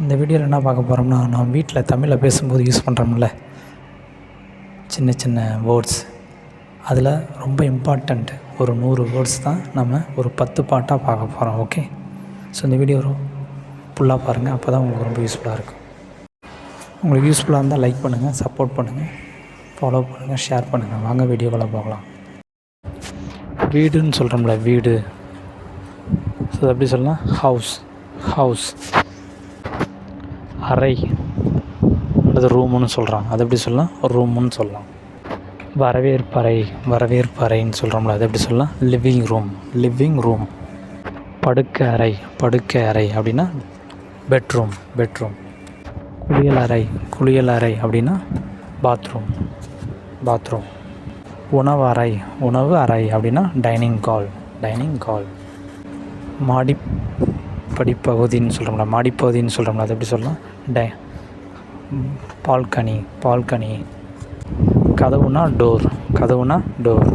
இந்த வீடியோவில் என்ன பார்க்க போகிறோம்னா, நான் வீட்டில் தமிழில் பேசும்போது யூஸ் பண்ணுறோம்ல சின்ன சின்ன வேர்ட்ஸ், அதில் ரொம்ப இம்பார்ட்டண்ட் ஒரு 100 வேர்ட்ஸ் தான் நம்ம ஒரு 10 பாட்டாக பார்க்க போகிறோம். ஓகே, ஸோ இந்த வீடியோ ஃபுல்லாக பாருங்கள், அப்போ தான் உங்களுக்கு ரொம்ப யூஸ்ஃபுல்லாக இருக்கும். உங்களுக்கு யூஸ்ஃபுல்லாக இருந்தால் லைக் பண்ணுங்கள், சப்போர்ட் பண்ணுங்கள், ஃபாலோ பண்ணுங்கள், ஷேர் பண்ணுங்கள். வாங்க வீடியோக்குள்ளே போகலாம். வீடுன்னு சொல்கிறோம்ல, வீடு, ஸோ அது எப்படி சொல்லலாம்? House, house. அறை அல்லது ரூமுன்னு சொல்கிறோம், அது எப்படி சொல்லலாம்? ரூமுன்னு சொல்லலாம். வரவேற்பறை, வரவேற்பறைன்னு சொல்கிறோம்ல, அது எப்படி சொல்லலாம்? Living room, living room. படுக்கை அறை, படுக்கை அறை அப்படின்னா பெட்ரூம், பெட்ரூம். குளியலறை, குளியலறை அப்படின்னா பாத்ரூம், பாத்ரூம். உணவு அறை, உணவு அறை அப்படின்னா டைனிங் ஹால், டைனிங் ஹால். மாடிப்படிப்பகுதின்னு சொல்கிறோம்ல, மாடிப்பகுதின்னு சொல்கிறோம்ல, அது எப்படி சொல்லலாம்? Balcony, balcony. கதவுனா டோர், கதவுனா டோர்.